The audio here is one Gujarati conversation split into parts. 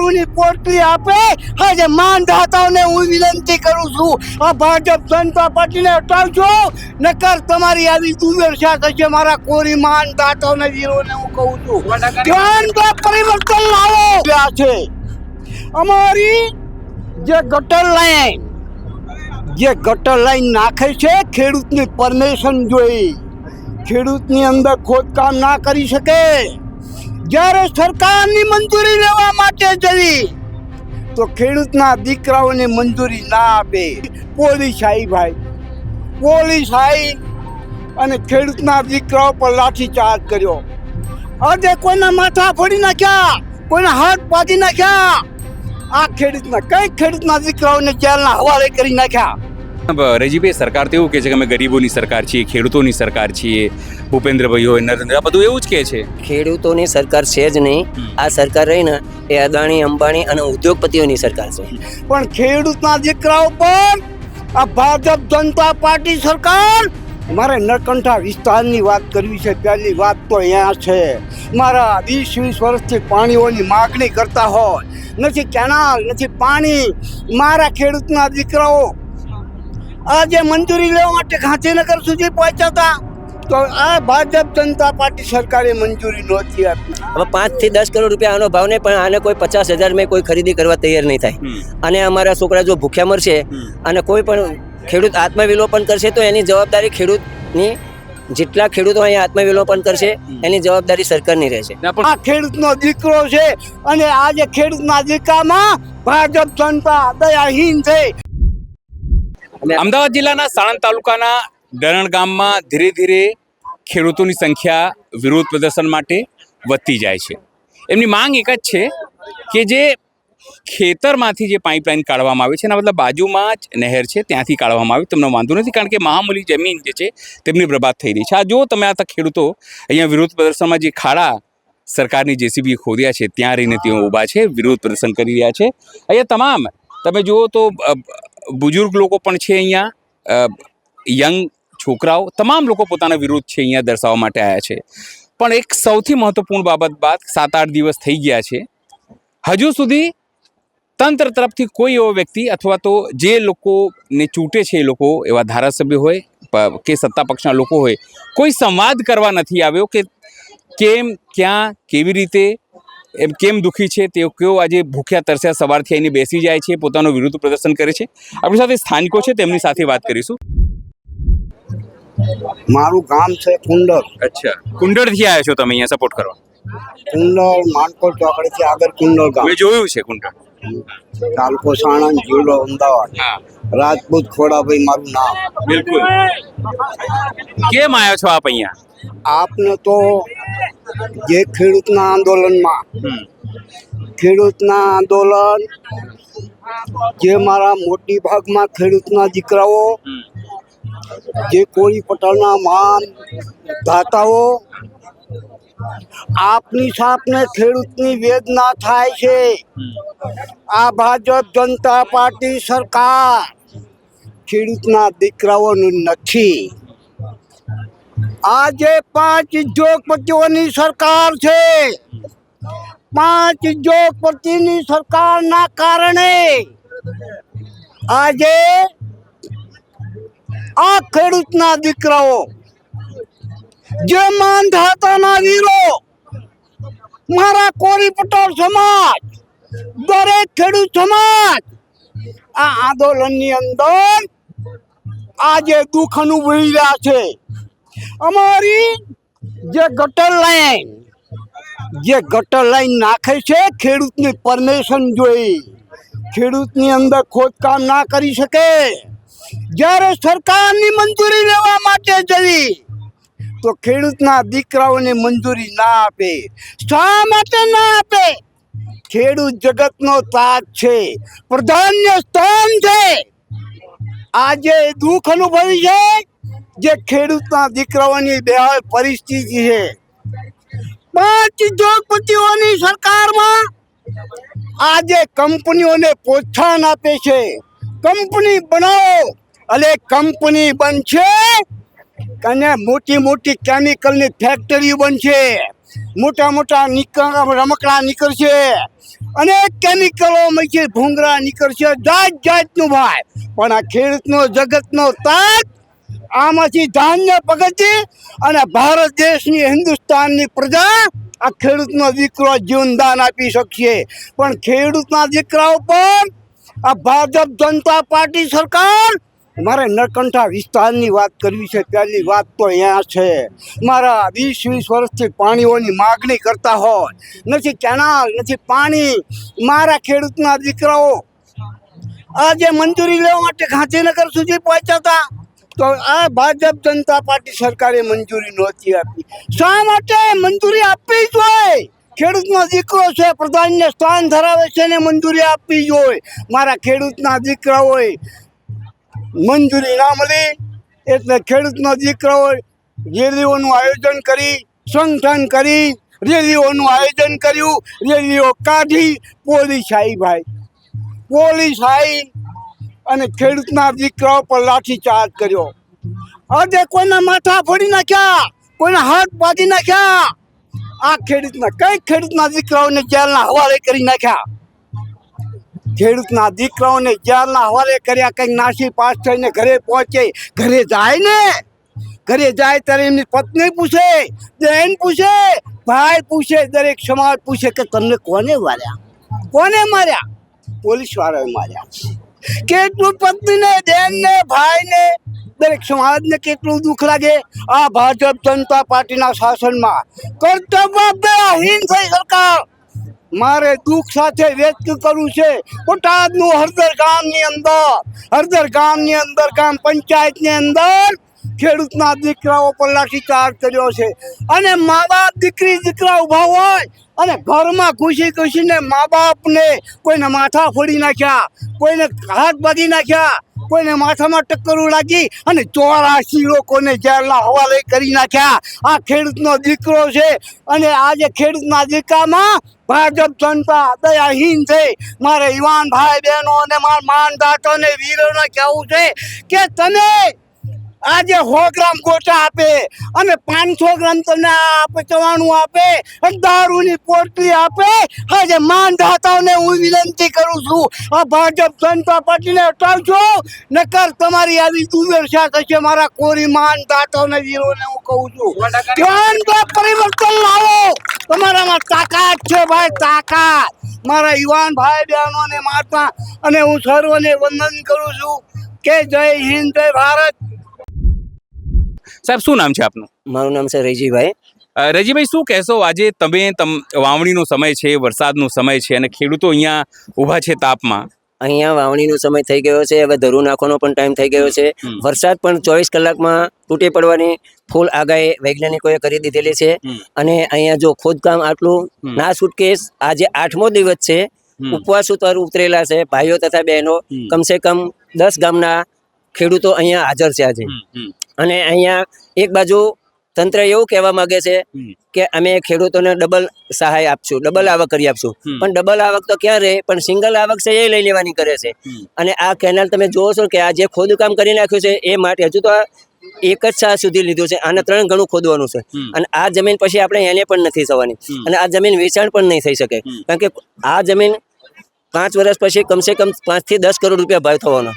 દારૂની પોટલી આપે આજે માનધાતાઓને હું વિનંતી કરું છું આ ભાજપ જનતા પાર્ટીને હટાવજો નકર તમારી આવી દુર્દશા થશે મારા કોરી માનધાતાઓને વીરોને હું કહું છું ધ્યાન તો પરિવર્તન લાવો આ છે અમારી જે ગટર લાઈન નાખે છે ખેડૂતની પરમિશન જોઈ ખેડૂતની અંદર ખોદકામ ના કરી શકે જ્યારે સરકારની મંજૂરી લેવા માટે જવી તો ખેડૂતના દીકરાઓને મંજૂરી ના આપે પોલીસ આવી અને ખેડૂતના દીકરાઓ પર લાઠીચાર્જ કર્યો આજે કોઈના માથા ફોડી નાખ્યા કોઈના હાથ પાડી નાખ્યા આ ખેડૂતના દીકરાઓને જેલના હવાલે કરી નાખ્યા। રેજીભાઈ સરકાર તો એવું કહે છે કે અમે ગરીબોની સરકાર છીએ ખેડૂતોની સરકાર છીએ ભૂપેન્દ્રભાઈ હોય નરેન્દ્ર બધું એવું જ કહે છે ખેડૂતોની સરકાર છે જ નહીં આ સરકાર રહી ને એ અદાણી અંબાણી અને ઉદ્યોગપતિઓની સરકાર છે પણ ખેડૂતના દીકરાઓ પર આ ભાજપ જનતા પાર્ટી સરકાર મારે નરકંઠા વિસ્તારની વાત કરવી છે પહેલી વાત તો અહીંયા છે મારા 20 વર્ષથી પાણીઓની માગણી કરતા હોય નથી કેનાલ નથી પાણી મારા ખેડૂતના દીકરાઓ આજે મંજૂરી લેવા માટે ગાંધીનગર સુધી પહોંચ્યા હતા તો આ ભાજપ જનતા પાર્ટી સરકારે મંજૂરી નહોતી આપી હવે 5 થી 10 કરોડ રૂપિયા આનો ભાવ ને પણ આને કોઈ 50,000 में કોઈ ખરીદી કરવા તૈયાર નહીં થાય અને અમારા છોકરા જો ભૂખ્યા મરશે અને કોઈ પણ ખેડૂત આત્મવિલોપન કરશે તો એની જવાબદારી ખેડૂતની જેટલા ખેડૂતો અહીંયા આત્મવિલોપન કરશે એની જવાબદારી સરકારની રહેશે આ ખેડૂતનો દીકરો છે અને આજે ખેડૂતના દીકરામાં ભાજપ જનતા દયાહીન છે। અમદાવાદ જિલ્લાના સાણંદ તાલુકાના ડરણ ગામમાં ધીરે ધીરે ખેડૂતોની સંખ્યા વિરોધ પ્રદર્શન માટે વધતી જાય છે। એમની માંગ એક જ છે કે જે ખેતરમાંથી જે પાઇપલાઇન કાઢવામાં આવે છે એના બદલે બાજુમાં જ નહેર છે ત્યાંથી કાઢવામાં આવે તમને વાંધો નથી કારણ કે મહામૂલી જમીન જે છે તેમની બરબાદ થઈ રહી છે। આ જો તમે આ ખેડૂતો અહીંયા વિરોધ પ્રદર્શનમાં જે ખાડા સરકારની જેસીબી ખોદ્યા છે ત્યાં રહીને તેઓ ઊભા છે વિરોધ પ્રદર્શન કરી રહ્યા છે। અહીંયા તમામ તમે જુઓ તો બુઝુર્ગ લોકો પણ છે અહીંયા યંગ છોકરાઓ તમામ લોકો પોતાના વિરોધ છે અહીંયા દર્શાવવા માટે આવ્યા છે પણ એક સૌથી મહત્વપૂર્ણ બાબત બાદ 7-8 દિવસ થઈ ગયા છે હજુ સુધી તંત્ર તરફથી કોઈ એવો વ્યક્તિ અથવા તો જે લોકોને ચૂંટે છે એ લોકો એવા ધારાસભ્ય હોય કે સત્તા પક્ષના લોકો હોય કોઈ સંવાદ કરવા નથી આવ્યો કે કેમ ક્યાં કેવી રીતે એમ કેમ દુઃખી છે તે કેવો આજે ભૂખ્યા તરસ્યા સવારથી આવીને બેસી જાય છે પોતાનું વિરોધ પ્રદર્શન કરે છે। આપણી સાથે સ્થાનિકો છે તેમની સાથે વાત કરીશું। મારું ગામ છે કુંડર। અચ્છા કુંડળથી આવ્યા છો તમે અહીંયા સપોર્ટ કરવા? કુંડર માનકોટ ચોકડીથી આગળ કુંડર ગામ મેં જોયું છે કુંડળ તાલુકો સાણંદ જિલ્લો અમદાવાદ રાજપૂત ખોડાભાઈ મારું નામ। બિલકુલ કેમ આવ્યો છો આપ અહીંયા? આપને તો જે ખેડૂતના આંદોલન જે મારા મોટી ભાગમાં ખેડૂતના દીકરાઓ જે કોળી પટેલના માન દાતાઓ આપની સાપને ખેડૂતની વેદના થાય છે। આ ભાજપ જનતા પાર્ટી સરકાર ખેડૂતના દીકરાઓનું નથી। આજે 5 ઉદ્યોગપતિઓની સરકાર છે। 5 ઉદ્યોગપતિની સરકારના કારણે આજે આ ખેડૂતના દીકરાઓ જે માનધાતાના વીરો મારા કોરી પટેલ સમાજ દરેક ખેડૂત સમાજ આ આંદોલનની અંદર આજે દુઃખ અનુભવી રહ્યા છે। અમારી જે ગટર લાઈન નાખે છે ખેડૂતની પરમિશન જોઈ ખેડૂતની અંદર ખોદકામ ના કરી શકે જ્યારે સરકારની મંજૂરી લેવા માટે જવી તો ખેડૂતના દીકરાઓને મંજૂરી ના આપે। શા માટે ના આપે? ખેડૂત જગતનો તાજ છે પ્રધાન્ય સ્થાન છે। આજે દુઃખ અનુભવી છે જે ખેડૂતના દીકરાઓની બેહાલ પરિસ્થિતિ છે। 5 ઉદ્યોગપતિઓની સરકારમાં આજે કંપનીઓને પ્રોત્સાહન આપે છે કંપની બનાવો અને કંપની બનશે અને મોટી મોટી કેમિકલની ફેક્ટરી બનશે મોટા રમકડા નીકળશે અનેક કેમિકલોમાંથી ભૂંગળા નીકળશે, જાત જાતનું ભાઈ. પણ આ ખેડૂતનો જગતનો તાજ, આમાંથી ધાન્ય પગતી અને ભારત દેશની હિન્દુસ્તાનની પ્રજા આ ખેડૂતનો દીકરો જીવનદાન આપી શકશે. પણ ખેડૂતના દીકરાઓ પર આ ભાજપ જનતા પાર્ટી સરકાર, મારે નરકંઠા વિસ્તારની વાત કરવી છે. પહેલી વાત તો અહીંયા છે, મારા 20 વર્ષથી પાણીઓની માગણી કરતા હોય, નથી કેનાલ, નથી પાણી. મારા ખેડૂતના દીકરાઓ આજે મંજૂરી લેવા માટે ગાંધીનગર સુધી પહોંચ્યા હતા, તો આ ભાજપ જનતા પાર્ટી સરકારે મંજૂરી નહોતી આપી. શા માટે? મંજૂરી આપવી જોઈએ. ખેડૂતનો દીકરો છે, પ્રધાનને સ્થાન ધરાવે છે ને મંજૂરી આપવી જોઈએ. મારા ખેડૂતના દીકરાઓએ મંજૂરી ના મળી એટલે ખેડૂતનો દીકરાઓ રેલીઓનું આયોજન કરી, સંગઠન કરી, રેલીઓનું આયોજન કર્યું, રેલીઓ કાઢી, પોલીસ આવી ભાઈ, પોલીસ આવી અને ખેડૂતના દીકરાઓ પર લાઠીચાર્જ કર્યો. આજે કોઈના માથા ફોડી નાખ્યા, કોઈના હાથ બાંધી નાખ્યા. આ ખેડૂતના કઈ ખેડૂતના દીકરાઓને જેલના હવાલે કરી નાખ્યા. ખેડૂતના દીકરાઓને જેલના હવાલે કર્યા. કંઈક નાસી પાસ થઈને ઘરે પહોંચે, ઘરે જાય ને, ઘરે જાય ત્યારે એમની પત્ની પૂછે, બહેન પૂછે, ભાઈ પૂછે, દરેક સમાજ પૂછે કે તમને કોને માર્યા, કોને માર્યા? પોલીસ વાળાએ માર્યા. કેટલું પત્નીને, બહેનને, ભાઈને, દરેક સમાજને કેટલું દુઃખ લાગે. આ ભાજપ જનતા પાર્ટીના શાસનમાં કર્તવ્યહીન થઈ સરકાર. મારે દુઃખ સાથે વ્યક્ત કરવું છે. બોટાદનું હળદર ગામની અંદર ગ્રામ પંચાયતની અંદર ખેડૂતના દીકરાઓ પર લાઠીચાર્જ કર્યો છે. અને મા બાપ દીકરી દીકરા ઊભા હોય અને ઘરમાં ઘૂસીને મા બાપને કોઈને માથા ફોડી નાખ્યા, કોઈને હાથ બાંધી નાખ્યા, કોઈને માથામાં ટક્કરું લાગી અને 84 લોકોને જેલના હવાલે કરી નાખ્યા. આ ખેડૂતનો દીકરો છે. અને આજે ખેડૂતના દીકરામાં ભાજપ જનતા દયાહીન છે. મારે યુવાન ભાઈ બહેનો અને મારા માનદાતાને વીરોને કહેવું છે કે તમે આજે 100 ગ્રામ ગોટા આપે અને 500 ગ્રામ તમને આપે, ચવાણું આપે, દારૂની પોટલી આપે. આજે માનદાતાઓને હું વિનંતી કરું છું, આ ભાજપ જનતા પાર્ટીને હટાવજો, નકર તમારી આવી દુર્દશા થશે. મારા કોરી માનદાતાઓને વીરોને હું કહું છું, પરિવર્તન લાવો. તમારામાં તાકાત છે ભાઈ, તાકાત. મારા યુવાન ભાઈ બહેનોને માતા અને હું સર્વને વંદન કરું છું કે જય હિન્દ, જય ભારત. સાહેબ, શું નામ છે આપનું? મારું નામ છે રૈજીભાઈ. રજીભાઈ, શું કહેશો? આજે વાવણીનો સમય છે, વરસાદનો સમય છે અને ખેડૂતો અહીંયા ઊભા છે તાપમાં. અહીંયા વાવણીનો સમય થઈ ગયો છે, હવે ધરું નાખવાનો પણ ટાઈમ થઈ ગયો છે. વરસાદ પણ 24 કલાકમાં તૂટી પડવાની ફૂલ આગાહી વૈજ્ઞાનિકોએ કરી દીધેલી છે. અને અહીંયા જો ખોદકામ આટલું ના છૂટકે, આજે 8મો દિવસ છે, ઉપવાસ ઉપર ઉતરેલા છે ભાઈઓ તથા બહેનો. કમસે કમ 10 ગામના ખેડૂતો અહીંયા હાજર છે આજે. અને અહીંયા એક બાજુ તંત્ર એવું કહેવા માંગે છે કે અમે ખેડૂતોને ડબલ સહાય આપશું, ડબલ આવક કરી આપશું. પણ ડબલ આવક તો ક્યાં રહે, પણ સિંગલ આવક છે એ લઈ લેવાની કરે છે. અને આ કેનાલ તમે જોવો છો કે આ જે ખોદકામ કરી નાખ્યું છે એ માટે હજુ તો એક જ સાલ સુધી લીધું છે, આને 3 ગણું ખોદવાનું છે. અને આ જમીન પછી આપણે એને પણ નથી થવાની, અને આ જમીન વેચાણ પણ નહીં થઈ શકે, કારણ કે આ જમીન 5 વર્ષ પછી કમસે કમ 5 થી 10 કરોડ રૂપિયા ભાવ થવાનો.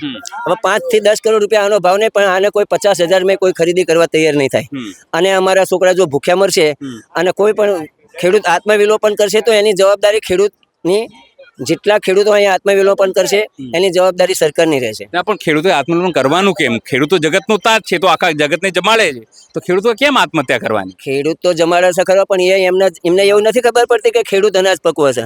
હવે 5 થી 10 કરોડ રૂપિયા આનો ભાવ નહીં, પણ આને કોઈ 50,000 મેં કોઈ ખરીદી કરવા તૈયાર નહીં થાય. અને અમારા છોકરા જો ભૂખ્યા મરશે અને કોઈ પણ ખેડૂત આત્મવિલોપન કરશે તો એની જવાબદારી ખેડૂતની, જેટલા ખેડૂતો અહીંયા આત્મવિલોપન કરશે એની જવાબદારી સરકારની રહેશે. પણ ખેડૂતોએ આત્મવિલોપન કરવાનું કેમ? ખેડૂતો જગતનો તાજ છે, તો આખા જગતને જમાડે છે, તો ખેડૂતો કેમ આત્મહત્યા કરવાની? ખેડૂત તો જમાડે છે ખરો, પણ એમને એવું નથી ખબર પડતી કે ખેડૂત અનાજ પકવે છે.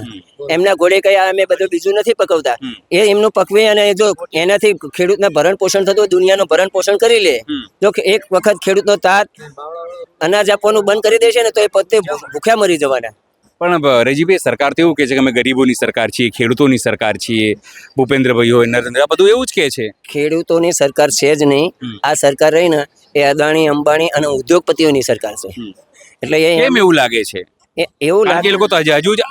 એમના ઘોડે કયા અમે બધું બીજું નથી પકવતા, એ એમનું પકવે. અને જો એનાથી ખેડૂતના ભરણ પોષણ થતું, દુનિયાનું ભરણ પોષણ કરી લે. જો એક વખત ખેડૂતનો તાત અનાજ આપવાનું બંધ કરી દેશે ને તો એ પોતે ભૂખ્યા મરી જવાના. પણ રજીભાઈ, સરકાર તો એવું કહે છે કે અમે ગરીબોની સરકાર છીએ, ખેડૂતોની સરકાર છીએ. ભૂપેન્દ્રભાઈ હોય, નરેન્દ્ર, બધું એવું જ કહે છે. ખેડૂતોની સરકાર છે જ નહીં. આ સરકાર રહી ને એ અદાણી, અંબાણી અને ઉદ્યોગપતિઓની સરકાર છે. એટલે કેમ એવું લાગે છે? એવું લાગે લોકો તો હજુ જ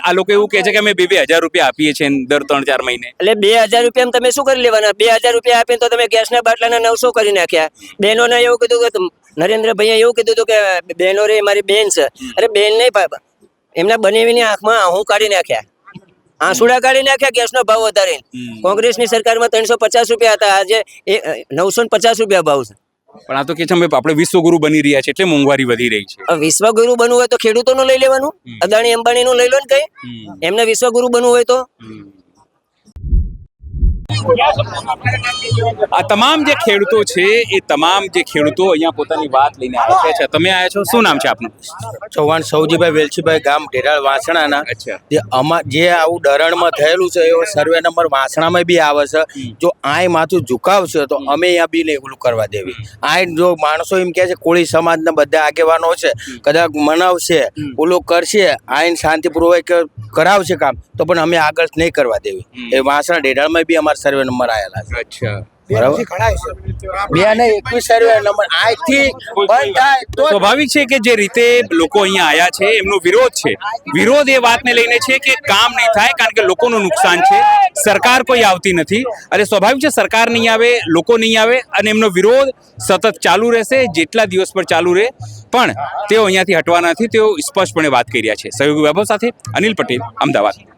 આ લોકો એવું કહે છે કે અમે 2,000 રૂપિયા આપીએ છીએ દર 3-4 મહિને. એટલે 2,000 રૂપિયા તમે શું કરી લેવાના? 2,000 રૂપિયા આપીને તો તમે ગેસના બાટલાના 900 કરી નાખ્યા. બહેનોને એવું કીધું કે નરેન્દ્રભાઈએ એવું કીધું હતું કે બહેનો રે મારી બેન છે. અરે બેન નહીં, એમના બનેવીની આંખમાં હું કાઢી નાખ્યા. આંસુડા કાઢી નાખ્યા ગેસનો ભાવ વધારે. કોંગ્રેસની સરકારમાં 350 રૂપિયા હતા, આજે 950 રૂપિયા ભાવ છે. પણ આ તો કે છે અમે આપણે વિશ્વગુરુ બની રહ્યા છે એટલે મોંઘવારી વધી રહી છે. હવે વિશ્વગુરુ બનવું હોય તો ખેડૂતોનું લઈ લેવાનું, અદાણી અંબાણીનું લઈ લો ને કઈ, એમને વિશ્વગુરુ બનવું હોય તો. આ તમામ જે ખેડૂતો છે એ તમામ જે ખેડૂતો અહીંયા પોતાની વાત લઈને આવ્યા છે. તમે આવ્યા છો, શું નામ છે આપનું? ચૌહાણ સૌજીભાઈ વેલજીભાઈ, ગામ ઢેરાળ વાસણાના. અચ્છા. જે આવું દરણમાં થયેલું છે એવો સર્વે નંબર વાસણામાં બી આવે છે. જો આય માથું ઝુકાવશે તો અમે અહીંયા બી નહીં ઓલું કરવા દેવી. આય જો માણસો એમ કહે છે કોળી સમાજના બધા આગેવાનો છે, કદાચ મનાવશે, ઓલું કરશે, આઈને શાંતિપૂર્વક કરાવશે કામ, તો પણ અમે આગળ નહીં કરવા દેવી. એ વાસણા ઢેરાળમાં બી અમારા સર્વે નંબર આવેલા છે. અચ્છા. બરાબર. 221 સર્વે નંબર આજથી બંધ થાય તો સ્વાભાવિક છે કે જે રીતે લોકો અહીંયા આયા છે એમનો વિરોધ છે. વિરોધ એ વાતને લઈને છે કે કામ નહીં થાય કારણ કે લોકોનું નુકસાન છે, સરકાર કોઈ આવતી નથી. અને સ્વાભાવિક છે સરકાર નહીં આવે, લોકો નહીં આવે અને એમનો વિરોધ સતત ચાલુ રહેશે, જેટલા દિવસ પર ચાલુ રહે. પણ તેઓ અહીંયાથી હટવાના નથી, તેઓ સ્પષ્ટપણે વાત કરી રહ્યા છે. સહયોગી વૈભવ સાથે અનિલ પટેલ, અમદાવાદ.